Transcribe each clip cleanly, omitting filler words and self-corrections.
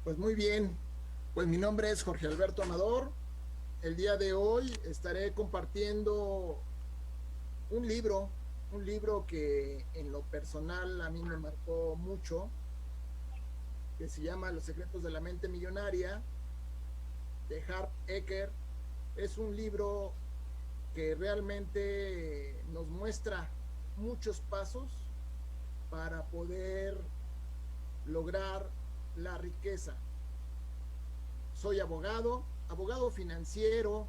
Pues muy bien, pues mi nombre es Jorge Alberto Amador. El día de hoy estaré compartiendo un libro, un libro que en lo personal a mí me marcó mucho, que se llama Los secretos de la mente millonaria, de Harv Eker. Es un libro que realmente nos muestra muchos pasos para poder lograr la riqueza. Soy abogado, abogado financiero.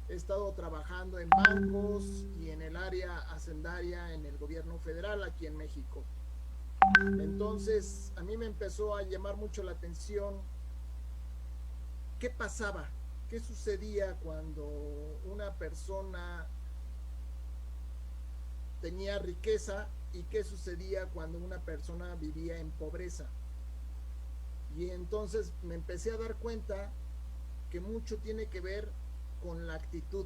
He estado trabajando en bancos y en el área hacendaria en el gobierno federal aquí en México. Entonces, a mí me empezó a llamar mucho la atención qué pasaba, qué sucedía cuando una persona tenía riqueza y qué sucedía cuando una persona vivía en pobreza. Y entonces me empecé a dar cuenta que mucho tiene que ver con la actitud,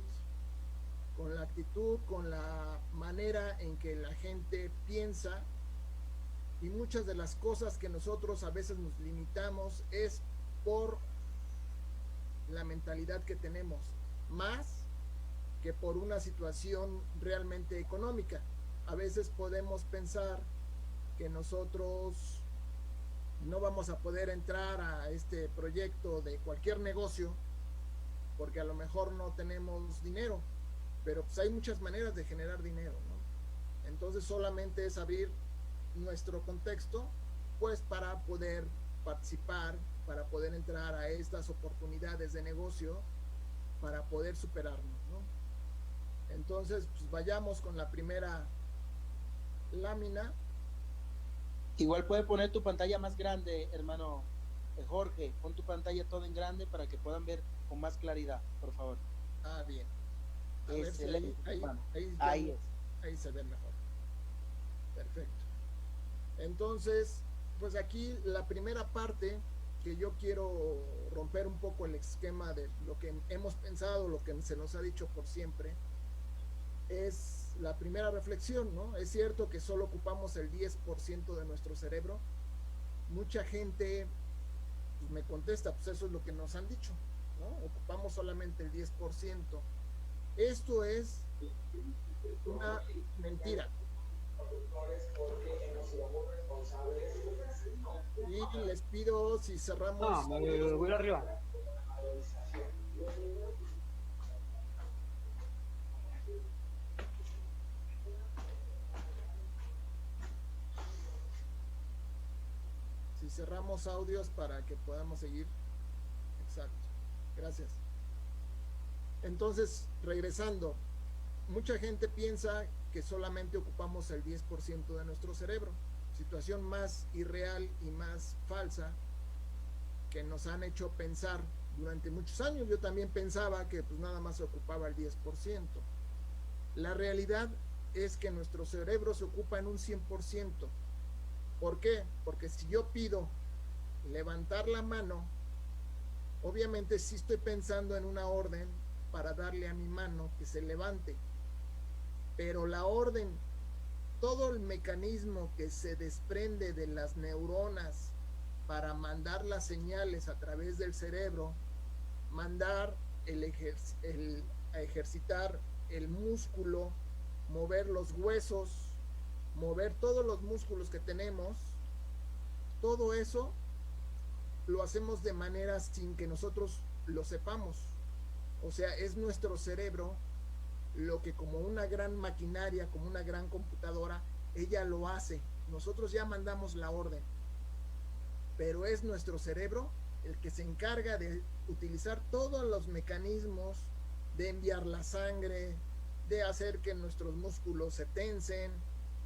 con la manera en que la gente piensa, y muchas de las cosas que nosotros a veces nos limitamos es por la mentalidad que tenemos, más que por una situación realmente económica. A veces podemos pensar que nosotros no vamos a poder entrar a este proyecto de cualquier negocio porque a lo mejor no tenemos dinero, pero pues hay muchas maneras de generar dinero, ¿no? Entonces solamente es abrir nuestro contexto, pues para poder participar, para poder entrar a estas oportunidades de negocio, para poder superarnos, ¿no? Entonces, pues vayamos con la primera lámina. Igual puede poner tu pantalla más grande, hermano Jorge. Pon tu pantalla todo en grande para que puedan ver con más claridad, por favor. Ah, bien. A ver si Excelente, hermano. ahí ya Ahí es. ahí se ve mejor. Perfecto. Entonces, pues aquí la primera parte que yo quiero romper un poco el esquema de lo que hemos pensado, lo que se nos ha dicho por siempre, es la primera reflexión, ¿no? Es cierto que solo ocupamos el 10% de nuestro cerebro. Mucha gente pues, me contesta, pues eso es lo que nos han dicho, ¿no? Ocupamos solamente el 10%. Esto es una mentira. Y les pido si No, cerramos me audios, voy arriba. si cerramos audios para que podamos seguir. Exacto. Gracias. Entonces, regresando, mucha gente piensa que solamente ocupamos el 10% de nuestro cerebro. Situación más irreal y más falsa que nos han hecho pensar durante muchos años. Yo también pensaba que pues nada más se ocupaba el 10%. La realidad es que nuestro cerebro se ocupa en un 100%. ¿Por qué? Porque si yo pido levantar la mano, obviamente sí estoy pensando en una orden para darle a mi mano que se levante, pero la orden, todo el mecanismo que se desprende de las neuronas para mandar las señales a través del cerebro, mandar a ejercitar el músculo, mover los huesos, mover todos los músculos que tenemos, todo eso lo hacemos de manera sin que nosotros lo sepamos. O sea, es nuestro cerebro lo que como una gran maquinaria, como una gran computadora, ella lo hace. Nosotros ya mandamos la orden, pero es nuestro cerebro el que se encarga de utilizar todos los mecanismos de enviar la sangre, de hacer que nuestros músculos se tensen,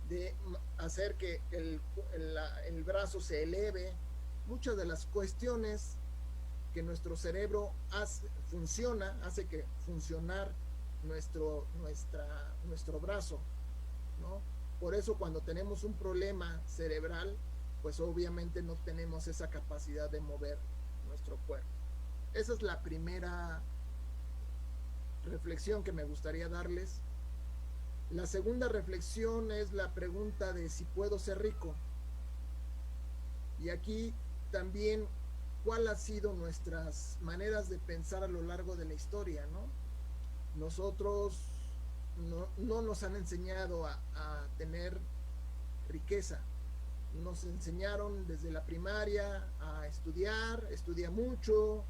de hacer que el brazo se eleve. Muchas de las cuestiones que nuestro cerebro hace que funcionar nuestro brazo, ¿no? Por eso cuando tenemos un problema cerebral, pues obviamente no tenemos esa capacidad de mover nuestro cuerpo. Esa es la primera reflexión que me gustaría darles. La segunda reflexión es la pregunta de si puedo ser rico. Y aquí también cuál ha sido nuestras maneras de pensar a lo largo de la historia, ¿no? Nosotros no nos han enseñado a tener riqueza. Nos enseñaron desde la primaria a estudiar, estudia mucho,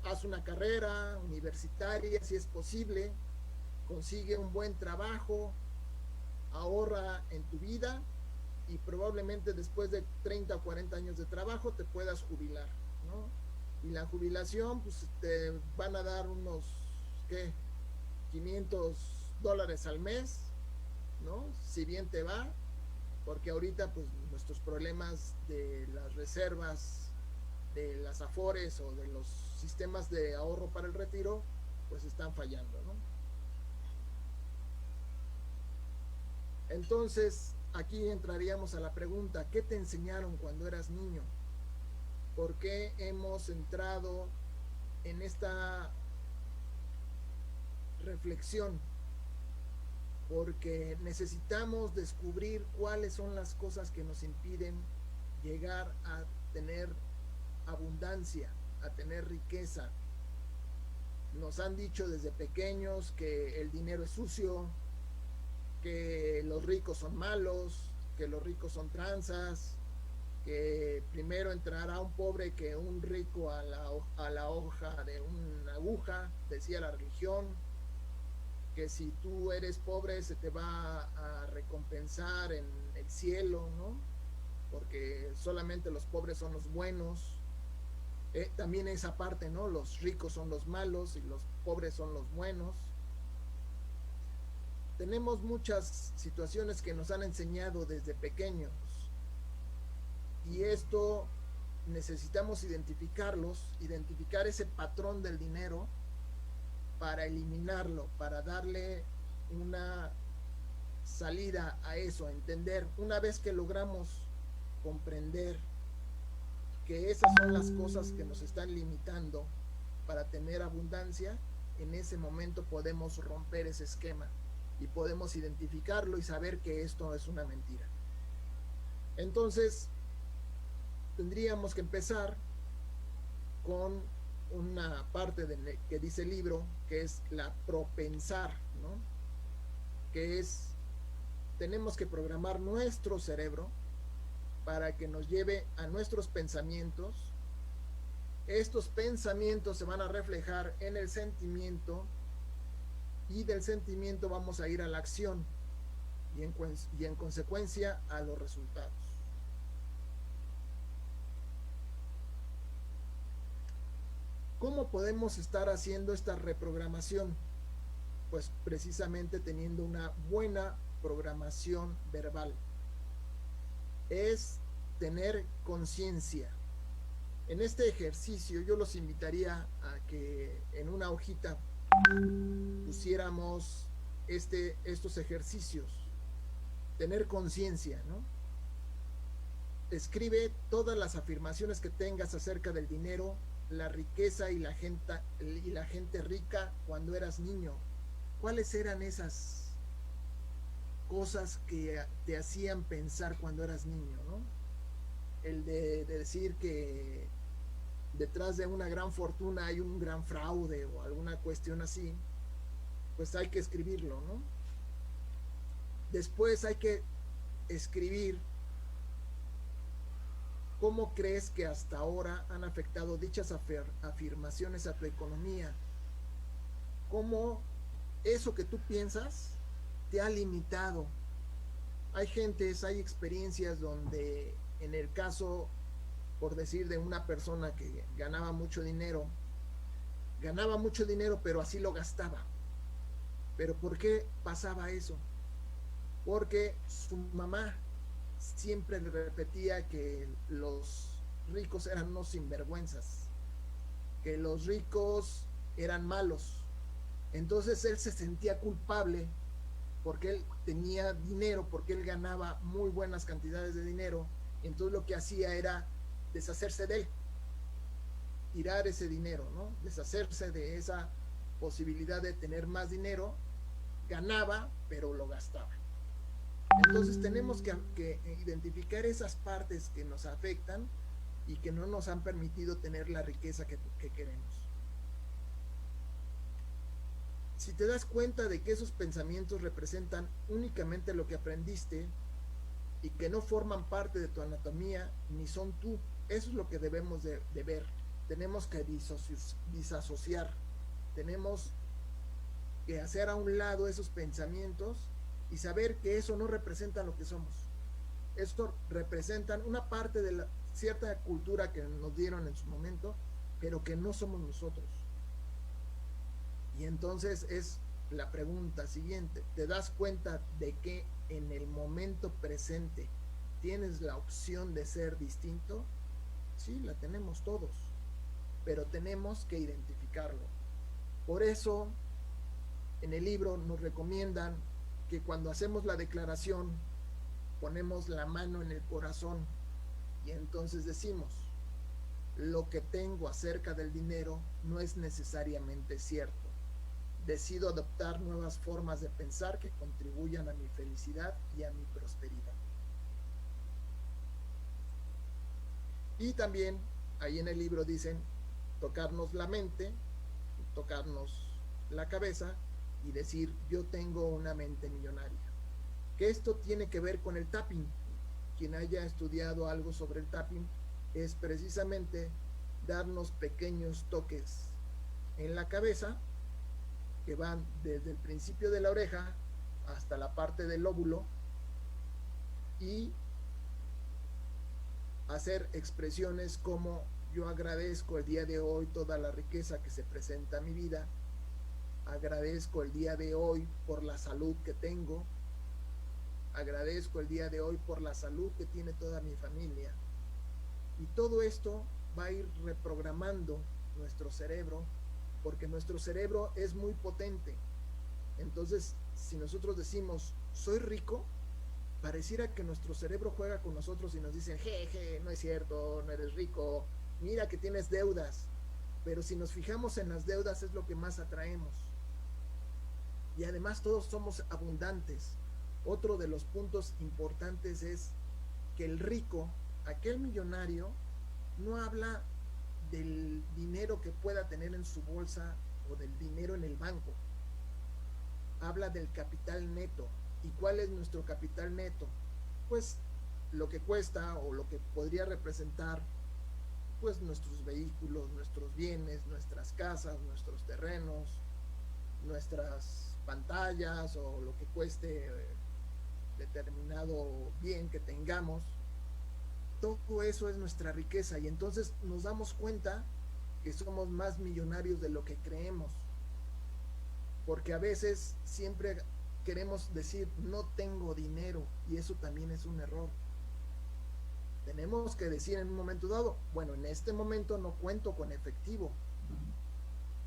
haz una carrera universitaria si es posible, consigue un buen trabajo, ahorra en tu vida y probablemente después de 30 o 40 años de trabajo te puedas jubilar, ¿no? Y la jubilación, pues te van a dar unos, ¿qué? $500 al mes, ¿no? Si bien te va, porque ahorita pues nuestros problemas de las reservas, de las afores o de los sistemas de ahorro para el retiro, pues están fallando, ¿no? Entonces, aquí entraríamos a la pregunta, ¿qué te enseñaron cuando eras niño? ¿Por qué hemos entrado en esta reflexión? Porque necesitamos descubrir cuáles son las cosas que nos impiden llegar a tener abundancia, a tener riqueza. Nos han dicho desde pequeños que el dinero es sucio, que los ricos son malos, que los ricos son tranzas, que primero entrará un pobre que un rico a la hoja de una aguja, decía la religión, que si tú eres pobre se te va a recompensar en el cielo, ¿no? Porque solamente los pobres son los buenos. También esa parte, ¿no? Los ricos son los malos y los pobres son los buenos. Tenemos muchas situaciones que nos han enseñado desde pequeños y esto necesitamos identificarlos, identificar ese patrón del dinero para eliminarlo, para darle una salida a eso, entender. Una vez que logramos comprender que esas son las cosas que nos están limitando para tener abundancia, en ese momento podemos romper ese esquema y podemos identificarlo y saber que esto es una mentira. Entonces, tendríamos que empezar con una parte que dice el libro, que es la propensar, ¿no? Que es, tenemos que programar nuestro cerebro para que nos lleve a nuestros pensamientos. Estos pensamientos se van a reflejar en el sentimiento y del sentimiento vamos a ir a la acción y en consecuencia a los resultados. ¿Cómo podemos estar haciendo esta reprogramación? Pues precisamente teniendo una buena programación verbal. Es tener conciencia. En este ejercicio yo los invitaría a que en una hojita pusiéramos estos ejercicios. Tener conciencia, ¿no? Escribe todas las afirmaciones que tengas acerca del dinero, la riqueza y la gente rica cuando eras niño. ¿Cuáles eran esas cosas que te hacían pensar cuando eras niño, ¿no? El de decir que detrás de una gran fortuna hay un gran fraude o alguna cuestión así, pues hay que escribirlo, ¿no? Después hay que escribir cómo crees que hasta ahora han afectado dichas afirmaciones a tu economía, cómo eso que tú piensas te ha limitado. Hay experiencias donde en el caso, por decir, de una persona que ganaba mucho dinero pero así lo gastaba. ¿Pero por qué pasaba eso? Porque su mamá siempre le repetía que los ricos eran unos sinvergüenzas, que los ricos eran malos. Entonces él se sentía culpable porque él tenía dinero, porque él ganaba muy buenas cantidades de dinero. Entonces lo que hacía era deshacerse de él, tirar ese dinero, ¿no? Deshacerse de esa posibilidad de tener más dinero. Ganaba, pero lo gastaba. Entonces tenemos que identificar esas partes que nos afectan y que no nos han permitido tener la riqueza que queremos. Si te das cuenta de que esos pensamientos representan únicamente lo que aprendiste y que no forman parte de tu anatomía ni son tú, eso es lo que debemos de ver. Tenemos que disasociar, tenemos que hacer a un lado esos pensamientos y saber que eso no representa lo que somos. Esto representan una parte de la cierta cultura que nos dieron en su momento, pero que no somos nosotros. Y entonces es la pregunta siguiente: ¿te das cuenta de que en el momento presente tienes la opción de ser distinto? Sí, la tenemos todos, pero tenemos que identificarlo. Por eso en el libro nos recomiendan que cuando hacemos la declaración ponemos la mano en el corazón y entonces decimos: lo que tengo acerca del dinero no es necesariamente cierto. Decido adoptar nuevas formas de pensar que contribuyan a mi felicidad y a mi prosperidad. Y también ahí en el libro dicen tocarnos la mente, tocarnos la cabeza y decir: yo tengo una mente millonaria. Que esto tiene que ver con el tapping. Quien haya estudiado algo sobre el tapping es precisamente darnos pequeños toques en la cabeza que van desde el principio de la oreja hasta la parte del lóbulo y hacer expresiones como: yo agradezco el día de hoy toda la riqueza que se presenta a mi vida, agradezco el día de hoy por la salud que tengo, agradezco el día de hoy por la salud que tiene toda mi familia. Y todo esto va a ir reprogramando nuestro cerebro, porque nuestro cerebro es muy potente. Entonces, si nosotros decimos soy rico, pareciera que nuestro cerebro juega con nosotros y nos dicen: jeje, no es cierto, no eres rico, mira que tienes deudas. Pero si nos fijamos en las deudas, es lo que más atraemos. Y además todos somos abundantes. Otro de los puntos importantes es que el rico, aquel millonario, no habla del dinero que pueda tener en su bolsa o del dinero en el banco. Habla del capital neto. ¿Y cuál es nuestro capital neto? Pues lo que cuesta o lo que podría representar pues nuestros vehículos, nuestros bienes, nuestras casas, nuestros terrenos, nuestras pantallas o lo que cueste determinado bien que tengamos. Todo eso es nuestra riqueza y entonces nos damos cuenta que somos más millonarios de lo que creemos, porque a veces siempre queremos decir no tengo dinero y eso también es un error. Tenemos que decir en un momento dado: bueno, en este momento no cuento con efectivo,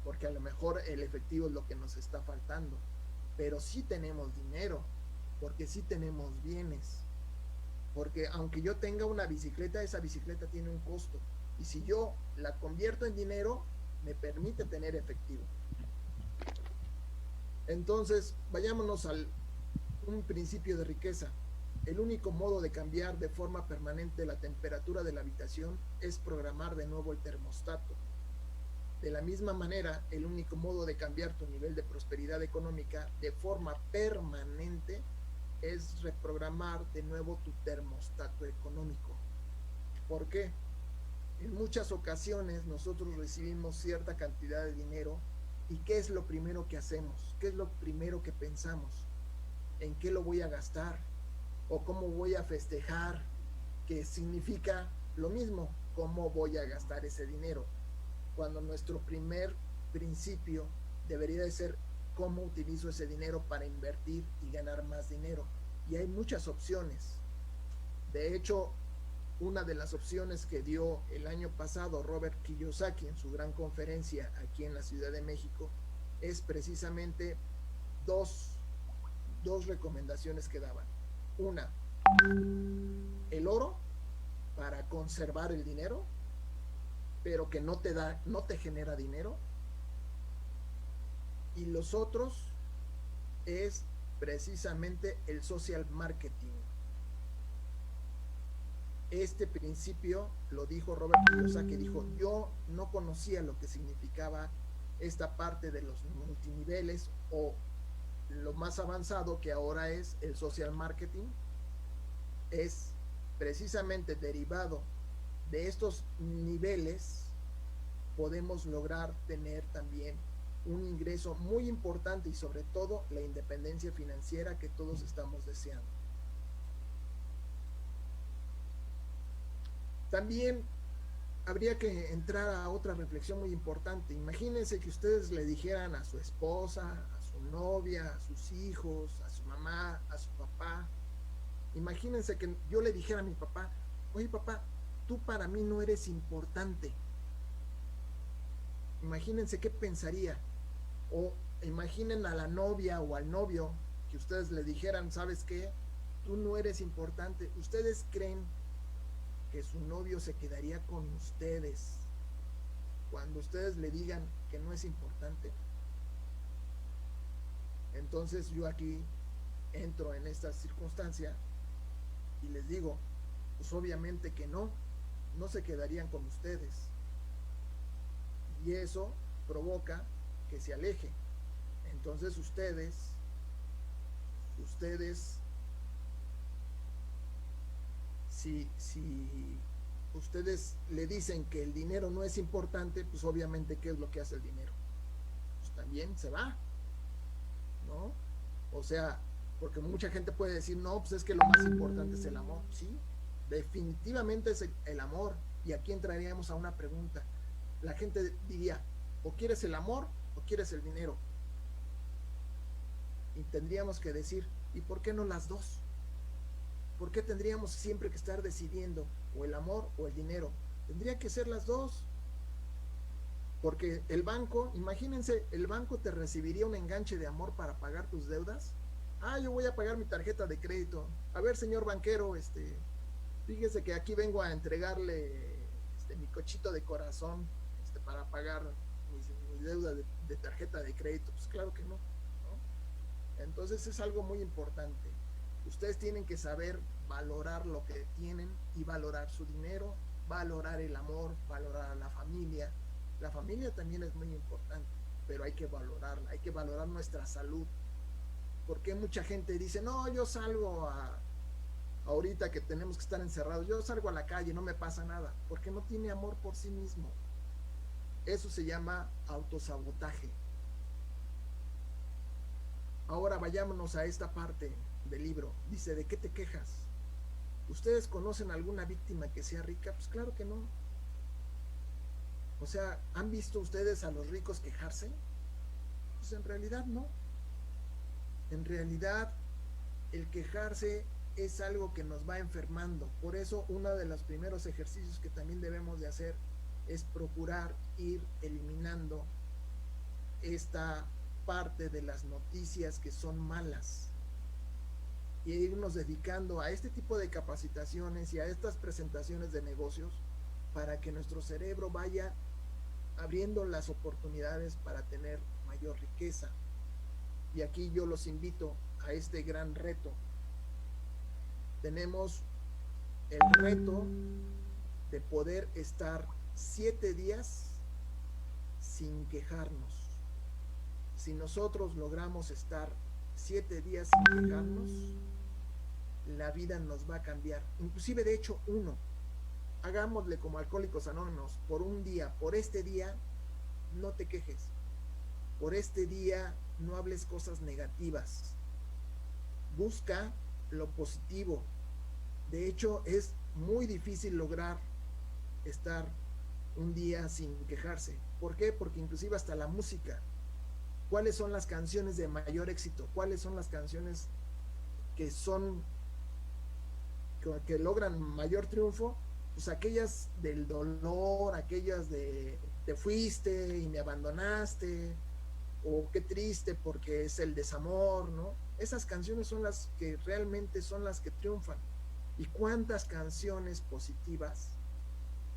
porque a lo mejor el efectivo es lo que nos está faltando, pero sí tenemos dinero, porque sí tenemos bienes. Porque aunque yo tenga una bicicleta, esa bicicleta tiene un costo. Y si yo la convierto en dinero, me permite tener efectivo. Entonces, vayámonos a un principio de riqueza. El único modo de cambiar de forma permanente la temperatura de la habitación es programar de nuevo el termostato. De la misma manera, el único modo de cambiar tu nivel de prosperidad económica de forma permanente es reprogramar de nuevo tu termostato económico. ¿Por qué? En muchas ocasiones nosotros recibimos cierta cantidad de dinero y ¿qué es lo primero que hacemos? ¿Qué es lo primero que pensamos? ¿En qué lo voy a gastar? ¿O cómo voy a festejar? Que significa lo mismo, ¿cómo voy a gastar ese dinero? Cuando nuestro primer principio debería de ser cómo utilizo ese dinero para invertir y ganar más dinero. Y hay muchas opciones. De hecho, una de las opciones que dio el año pasado Robert Kiyosaki en su gran conferencia aquí en la Ciudad de México es precisamente dos recomendaciones que daban. Una, el oro para conservar el dinero, pero que no te genera dinero. Y los otros es precisamente el social marketing. este principio lo dijo Robert Kiyosaki, dijo, yo no conocía lo que significaba esta parte de los multiniveles o lo más avanzado que ahora es el social marketing, es precisamente derivado de estos niveles, podemos lograr tener también un ingreso muy importante y sobre todo la independencia financiera que todos estamos deseando. También habría que entrar a otra reflexión muy importante. Imagínense que ustedes le dijeran a su esposa, a su novia, a sus hijos, a su mamá, a su papá. Imagínense que yo le dijera a mi papá, oye papá, tú para mí no eres importante. Imagínense qué pensaría. O imaginen a la novia o al novio que ustedes le dijeran, ¿sabes qué? Tú no eres importante. ¿Ustedes creen que su novio se quedaría con ustedes cuando ustedes le digan que no es importante? Entonces yo aquí entro en esta circunstancia y les digo, pues obviamente que no se quedarían con ustedes. Y eso provoca que se aleje. Entonces ustedes si ustedes le dicen que el dinero no es importante, pues obviamente, ¿qué es lo que hace el dinero? Pues también se va, ¿no? O sea, porque mucha gente puede decir, no, pues es que lo más importante es el amor. Sí, definitivamente es el amor. Y aquí entraríamos a una pregunta. La gente diría, o quieres el amor o quieres el dinero. Y tendríamos que decir, ¿y por qué no las dos? ¿Por qué tendríamos siempre que estar decidiendo o el amor o el dinero? Tendría que ser las dos. Porque el banco, imagínense, el banco te recibiría un enganche de amor para pagar tus deudas. Ah, yo voy a pagar mi tarjeta de crédito. A ver, señor banquero, fíjese que aquí vengo a entregarle mi cochito de corazón para pagar mi deuda de tarjeta de crédito. Pues claro que no, ¿no? Entonces es algo muy importante. Ustedes tienen que saber valorar lo que tienen y valorar su dinero, valorar el amor, valorar a la familia. La familia también es muy importante, pero hay que valorarla, hay que valorar nuestra salud. Porque mucha gente dice, no, yo salgo ahorita que tenemos que estar encerrados, yo salgo a la calle, no me pasa nada, porque no tiene amor por sí mismo. Eso se llama autosabotaje. Ahora vayámonos a esta parte del libro. Dice, ¿de qué te quejas? ¿Ustedes conocen alguna víctima que sea rica? Pues claro que no. O sea, ¿han visto ustedes a los ricos quejarse? Pues en realidad no. En realidad, el quejarse es algo que nos va enfermando. Por eso, uno de los primeros ejercicios que también debemos de hacer es procurar ir eliminando esta parte de las noticias que son malas y irnos dedicando a este tipo de capacitaciones y a estas presentaciones de negocios para que nuestro cerebro vaya abriendo las oportunidades para tener mayor riqueza. Y aquí yo los invito a este gran reto. Tenemos el reto de poder estar 7 días sin quejarnos. Si nosotros logramos estar 7 días sin quejarnos, la vida nos va a cambiar. Inclusive, de hecho, hagámosle como Alcohólicos Anónimos, por un día, por este día, no te quejes. Por este día, no hables cosas negativas. Busca lo positivo. De hecho, es muy difícil lograr estar un día sin quejarse. ¿Por qué? Porque inclusive hasta la música. ¿Cuáles son las canciones de mayor éxito? ¿Cuáles son las canciones que logran mayor triunfo? Pues aquellas del dolor, aquellas de te fuiste y me abandonaste, o qué triste porque es el desamor, ¿no? Esas canciones son las que realmente son las que triunfan. ¿Y cuántas canciones positivas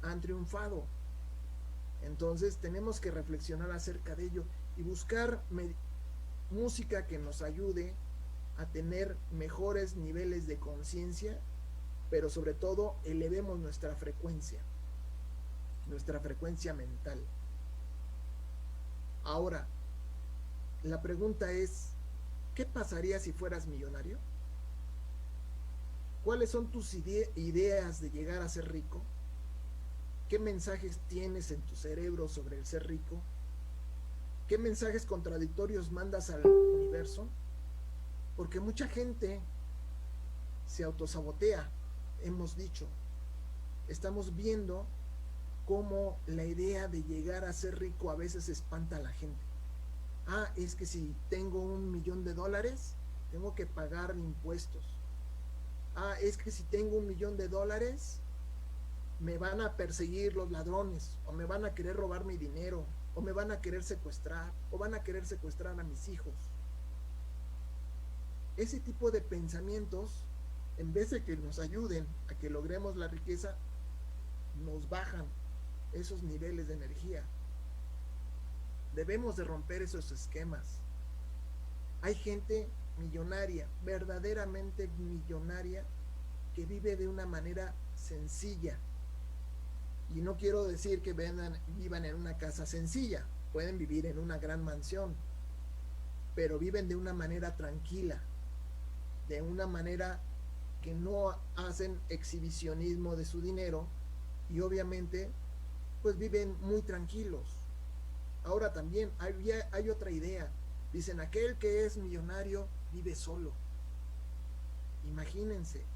han triunfado? Entonces tenemos que reflexionar acerca de ello y buscar música que nos ayude a tener mejores niveles de conciencia, pero sobre todo elevemos nuestra frecuencia mental. Ahora, la pregunta es, ¿qué pasaría si fueras millonario? ¿Cuáles son tus ideas de llegar a ser rico? ¿Qué mensajes tienes en tu cerebro sobre el ser rico? ¿Qué mensajes contradictorios mandas al universo? Porque mucha gente se autosabotea, hemos dicho. Estamos viendo cómo la idea de llegar a ser rico a veces espanta a la gente. Ah, es que si tengo $1,000,000, tengo que pagar impuestos. Ah, es que si tengo $1,000,000, me van a perseguir los ladrones, o me van a querer robar mi dinero, o me van a querer secuestrar, o van a querer secuestrar a mis hijos. Ese tipo de pensamientos, en vez de que nos ayuden a que logremos la riqueza, nos bajan esos niveles de energía. Debemos de romper esos esquemas. Hay gente millonaria, verdaderamente millonaria, que vive de una manera sencilla. Y no quiero decir que vivan en una casa sencilla, pueden vivir en una gran mansión, pero viven de una manera tranquila, de una manera que no hacen exhibicionismo de su dinero y obviamente pues viven muy tranquilos. Ahora también hay otra idea, dicen aquel que es millonario vive solo. Imagínense,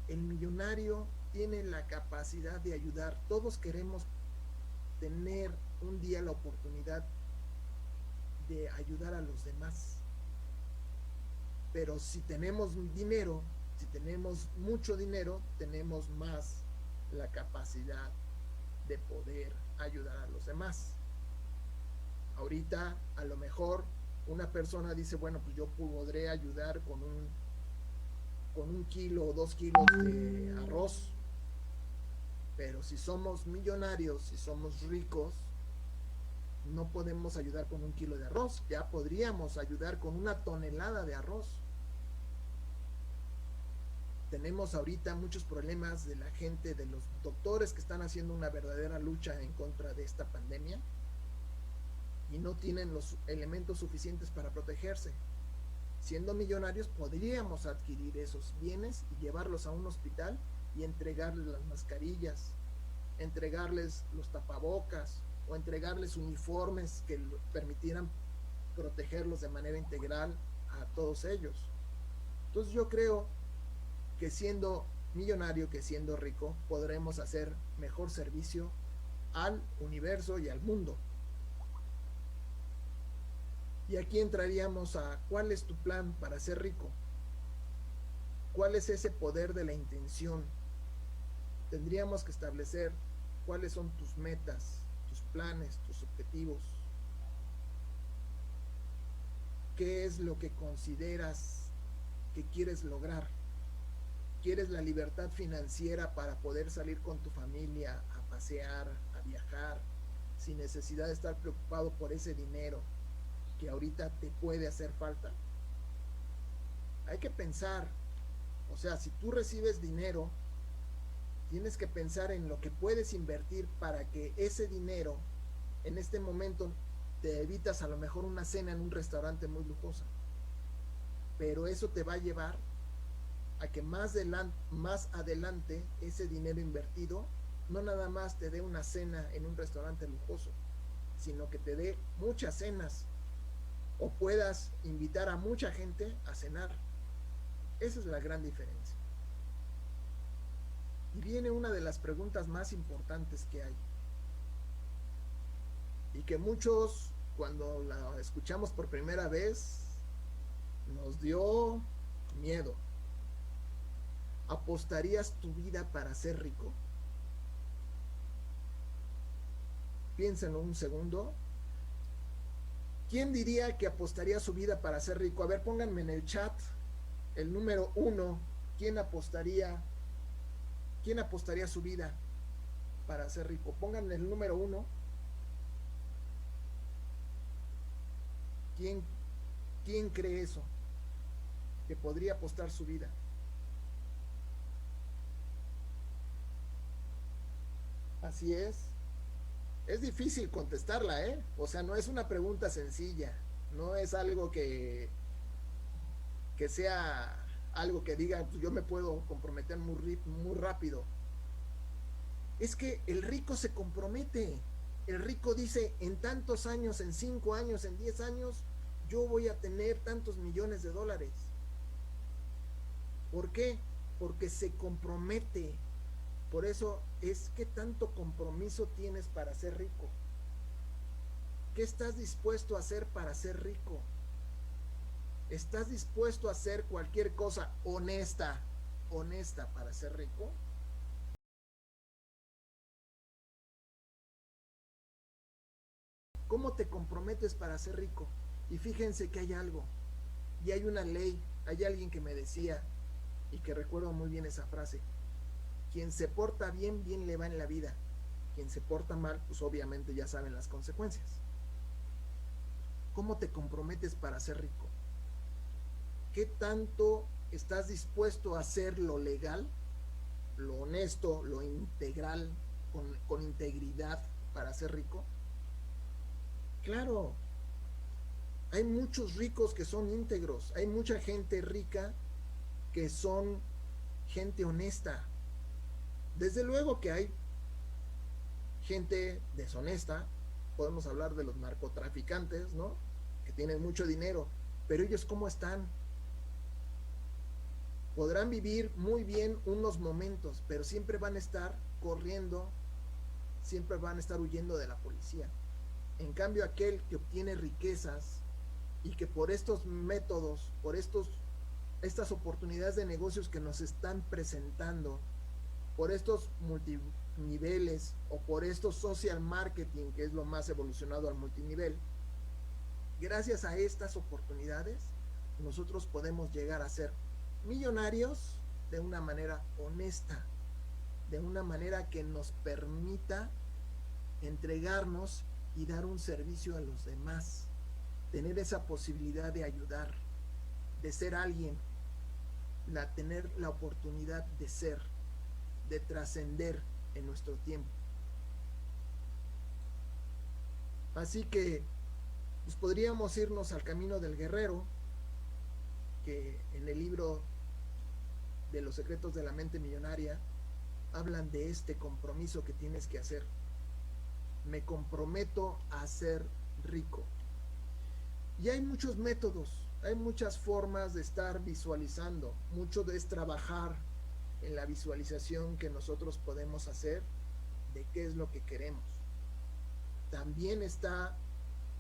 el millonario tiene la capacidad de ayudar. Todos queremos tener un día la oportunidad de ayudar a los demás. Pero si tenemos dinero, si tenemos mucho dinero, tenemos más la capacidad de poder ayudar a los demás. Ahorita, a lo mejor, una persona dice, bueno, pues yo podré ayudar con un kilo o 2 kilos de arroz. Pero si somos millonarios, si somos ricos, no podemos ayudar con 1 kilo de arroz. Ya podríamos ayudar con 1 tonelada de arroz. Tenemos ahorita muchos problemas de la gente, de los doctores que están haciendo una verdadera lucha en contra de esta pandemia y no tienen los elementos suficientes para protegerse. Siendo millonarios podríamos adquirir esos bienes y llevarlos a un hospital y entregarles las mascarillas, entregarles los tapabocas o entregarles uniformes que permitieran protegerlos de manera integral a todos ellos. Entonces yo creo que siendo millonario, que siendo rico, podremos hacer mejor servicio al universo y al mundo. Y aquí entraríamos a ¿cuál es tu plan para ser rico? ¿Cuál es ese poder de la intención? Tendríamos que establecer cuáles son tus metas, tus planes, tus objetivos. ¿Qué es lo que consideras que quieres lograr? ¿Quieres la libertad financiera para poder salir con tu familia a pasear, a viajar, sin necesidad de estar preocupado por ese dinero que ahorita te puede hacer falta? Hay que pensar, o sea, si tú recibes dinero, tienes que pensar en lo que puedes invertir para que ese dinero, en este momento, te evitas a lo mejor una cena en un restaurante muy lujosa, pero eso te va a llevar a que más adelante ese dinero invertido no nada más te dé una cena en un restaurante lujoso, sino que te dé muchas cenas o puedas invitar a mucha gente a cenar. Esa es la gran diferencia. Y viene una de las preguntas más importantes que hay y que muchos, cuando la escuchamos por primera vez, nos dio miedo. ¿Apostarías tu vida para ser rico? Piénsenlo un segundo. ¿Quién diría que apostaría su vida para ser rico? A ver, pónganme en el chat el número 1. ¿Quién apostaría su vida para ser rico? Pónganme el número 1. ¿Quién cree eso? Que podría apostar su vida. Así es. Es difícil contestarla, ¿eh? O sea, no es una pregunta sencilla, no es algo que sea algo que diga, pues yo me puedo comprometer muy rápido. Es que el rico se compromete. El rico dice, en tantos años, en 5 años, en 10 años, yo voy a tener tantos millones de dólares. ¿Por qué? Porque se compromete. Por eso es que tanto compromiso tienes para ser rico. ¿Qué estás dispuesto a hacer para ser rico? ¿Estás dispuesto a hacer cualquier cosa honesta para ser rico? ¿Cómo te comprometes para ser rico? Y fíjense que hay algo, y hay una ley, hay alguien que me decía, y que recuerdo muy bien esa frase: quien se porta bien, bien le va en la vida. Quien se porta mal, pues obviamente ya saben las consecuencias. ¿Cómo te comprometes para ser rico? ¿Qué tanto estás dispuesto a hacer lo legal, lo honesto, lo integral, con integridad para ser rico? Claro, hay muchos ricos que son íntegros, hay mucha gente rica que son gente honesta. Desde luego que hay gente deshonesta, podemos hablar de los narcotraficantes, ¿no? Que tienen mucho dinero, pero ellos ¿cómo están? Podrán vivir muy bien unos momentos, pero siempre van a estar corriendo, siempre van a estar huyendo de la policía. En cambio, aquel que obtiene riquezas y que por estos métodos, por estas oportunidades de negocios que nos están presentando, por estos multiniveles o por estos social marketing, que es lo más evolucionado al multinivel, gracias a estas oportunidades, nosotros podemos llegar a ser millonarios de una manera honesta, de una manera que nos permita entregarnos y dar un servicio a los demás, tener esa posibilidad de ayudar, de ser alguien, tener la oportunidad de ser, de trascender en nuestro tiempo. Así que pues podríamos irnos al camino del guerrero, que en el libro de los secretos de la mente millonaria hablan de este compromiso que tienes que hacer. Me comprometo a ser rico. Y hay muchos métodos, hay muchas formas de estar visualizando. Mucho es trabajar en la visualización que nosotros podemos hacer de qué es lo que queremos. También está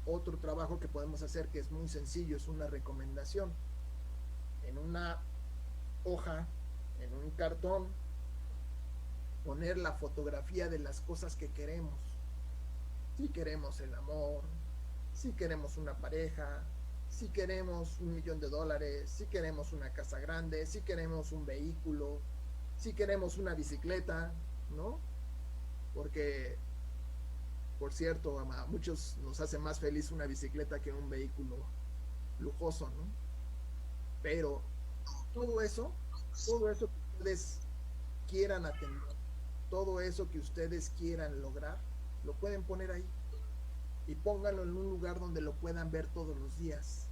otro trabajo que podemos hacer que es muy sencillo, es una recomendación. En una hoja, en un cartón, poner la fotografía de las cosas que queremos. Si queremos el amor, si queremos una pareja, si queremos $1,000,000, si queremos una casa grande, si queremos un vehículo, si queremos una bicicleta, ¿no? Porque, por cierto, a muchos nos hace más feliz una bicicleta que un vehículo lujoso, ¿no? Pero todo eso que ustedes quieran atender, todo eso que ustedes quieran lograr, lo pueden poner ahí y pónganlo en un lugar donde lo puedan ver todos los días,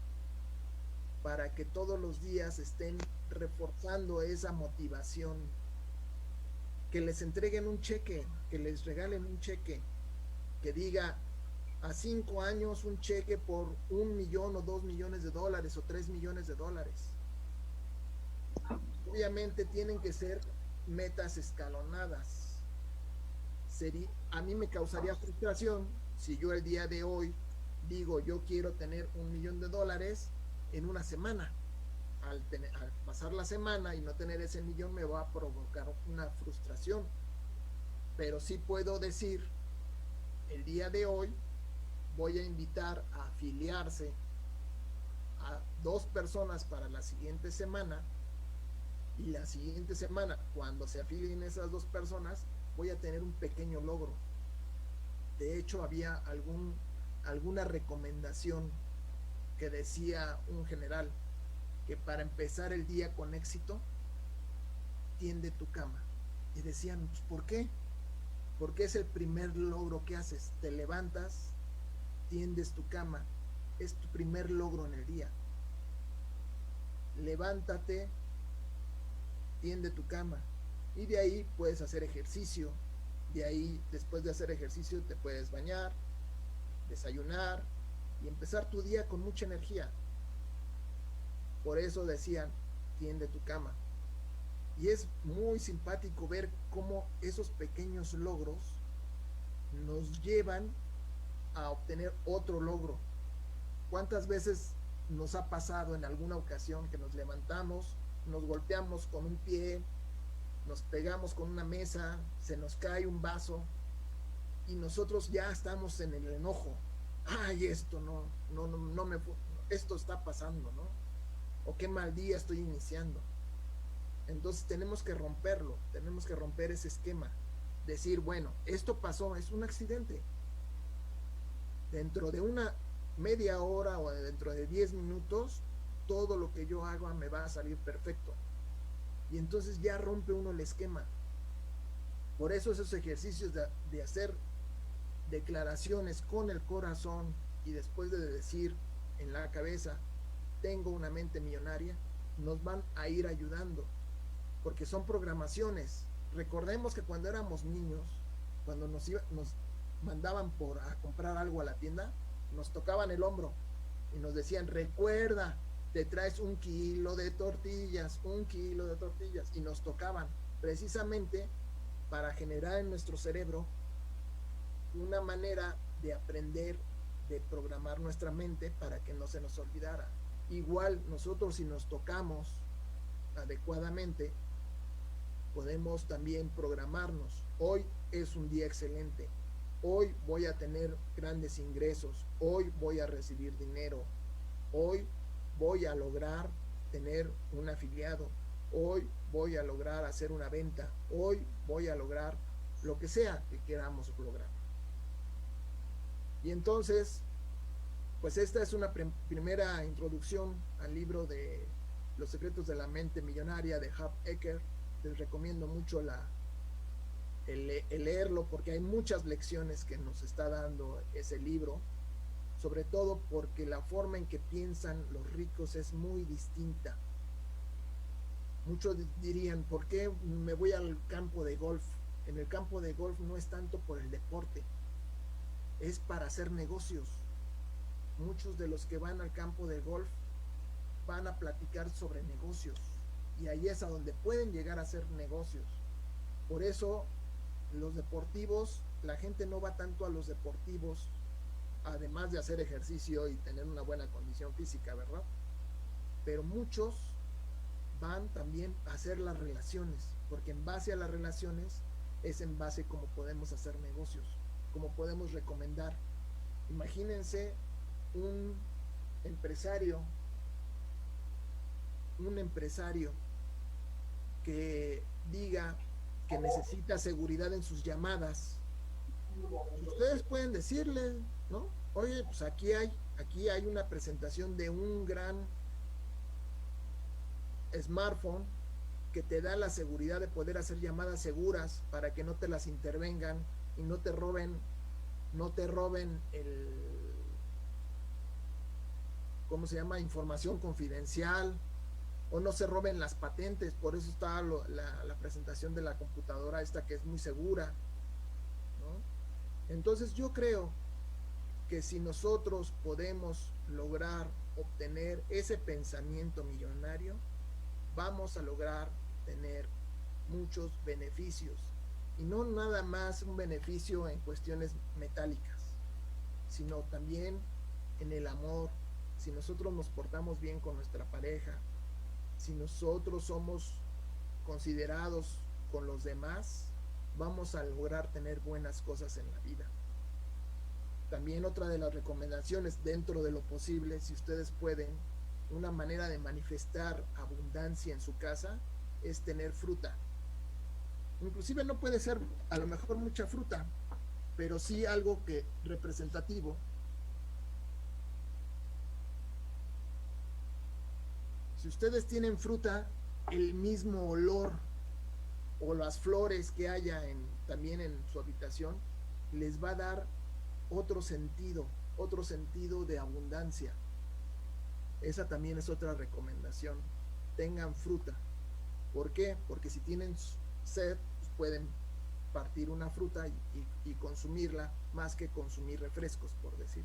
para que todos los días estén reforzando esa motivación, que les entreguen un cheque, que les regalen un cheque, que diga a 5 años un cheque por 1,000,000 o 2,000,000 de dólares o 3,000,000 de dólares. Obviamente tienen que ser metas escalonadas. A mí me causaría frustración si yo el día de hoy digo yo quiero tener $1,000,000 en una semana. Al pasar la semana y no tener ese millón me va a provocar una frustración. Pero sí puedo decir, el día de hoy voy a invitar a afiliarse a 2 personas para la siguiente semana, y la siguiente semana, cuando se afilien esas 2 personas, voy a tener un pequeño logro. De hecho, había alguna recomendación que decía un general que para empezar el día con éxito, tiende tu cama. Y decían, pues, ¿por qué? porque es el primer logro que haces. Te levantas, tiendes tu cama, es tu primer logro en el día. Levántate, tiende tu cama, y de ahí puedes hacer ejercicio. De ahí, después de hacer ejercicio, te puedes bañar, desayunar y empezar tu día con mucha energía. Por eso decían, tiende tu cama. Y es muy simpático ver cómo esos pequeños logros nos llevan a obtener otro logro. ¿Cuántas veces nos ha pasado en alguna ocasión que nos levantamos, nos golpeamos con un pie, nos pegamos con una mesa, se nos cae un vaso y nosotros ya estamos en el enojo? Ay, esto no me, esto está pasando, ¿no? O qué mal día estoy iniciando. Entonces tenemos que romperlo, tenemos que romper ese esquema. Decir, bueno, esto pasó, es un accidente. Dentro de una media hora o dentro de 10 minutos, todo lo que yo haga me va a salir perfecto. Y entonces ya rompe uno el esquema. Por eso esos ejercicios de hacer declaraciones con el corazón y después de decir en la cabeza, tengo una mente millonaria, nos van a ir ayudando, porque son programaciones. Recordemos que cuando éramos niños, cuando nos mandaban a comprar algo a la tienda, nos tocaban el hombro y nos decían, recuerda, te traes 1 kilo de tortillas, 1 kilo de tortillas, y nos tocaban precisamente para generar en nuestro cerebro una manera de aprender, de programar nuestra mente para que no se nos olvidara. Igual nosotros, si nos tocamos adecuadamente, podemos también programarnos. Hoy es un día excelente, hoy voy a tener grandes ingresos, hoy voy a recibir dinero, hoy voy a lograr tener un afiliado, hoy voy a lograr hacer una venta, hoy voy a lograr lo que sea que queramos lograr. Y entonces, pues esta es una primera introducción al libro de Los secretos de la mente millonaria de Hub Ecker. Les recomiendo mucho el leerlo, porque hay muchas lecciones que nos está dando ese libro, sobre todo porque la forma en que piensan los ricos es muy distinta. Muchos dirían, ¿por qué me voy al campo de golf? En el campo de golf no es tanto por el deporte, es para hacer negocios. Muchos de los que van al campo de golf van a platicar sobre negocios, y ahí es a donde pueden llegar a hacer negocios. Por eso los deportivos, la gente no va tanto a los deportivos, además de hacer ejercicio y tener una buena condición física, ¿verdad? Pero muchos van también a hacer las relaciones, porque en base a las relaciones es en base como podemos hacer negocios, como podemos recomendar. Imagínense un empresario que diga que necesita seguridad en sus llamadas. Ustedes pueden decirle, ¿no? Oye, pues aquí hay una presentación de un gran smartphone que te da la seguridad de poder hacer llamadas seguras para que no te las intervengan y no te roben ¿cómo se llama? Información confidencial, o no se roben las patentes. Por eso está la presentación de la computadora esta, que es muy segura, ¿no? Entonces yo creo que si nosotros podemos lograr obtener ese pensamiento millonario, vamos a lograr tener muchos beneficios, y no nada más un beneficio en cuestiones metálicas, sino también en el amor. Si nosotros nos portamos bien con nuestra pareja, si nosotros somos considerados con los demás, vamos a lograr tener buenas cosas en la vida. También otra de las recomendaciones, dentro de lo posible, si ustedes pueden, una manera de manifestar abundancia en su casa es tener fruta. Inclusive no puede ser a lo mejor mucha fruta, pero sí algo que representativo. Si ustedes tienen fruta, el mismo olor, o las flores que haya también en su habitación, les va a dar otro sentido de abundancia. Esa también es otra recomendación. Tengan fruta. ¿Por qué? Porque si tienen sed, pues pueden partir una fruta y consumirla, más que consumir refrescos, por decir.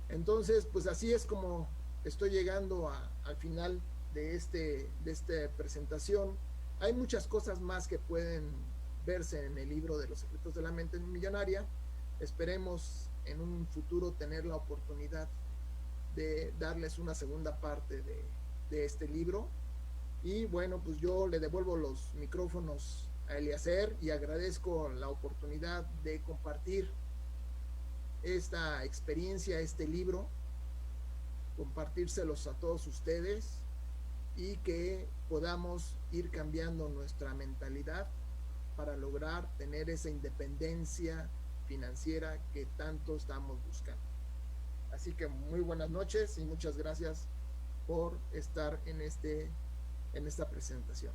Entonces, pues así es como estoy llegando al final de esta presentación. Hay muchas cosas más que pueden verse en el libro de los secretos de la mente millonaria. Esperemos en un futuro tener la oportunidad de darles una segunda parte de este libro. Y bueno, pues yo le devuelvo los micrófonos a Eliezer y agradezco la oportunidad de compartir esta experiencia, este libro, compartírselos a todos ustedes y que podamos ir cambiando nuestra mentalidad para lograr tener esa independencia financiera que tanto estamos buscando. Así que muy buenas noches y muchas gracias por estar en esta presentación.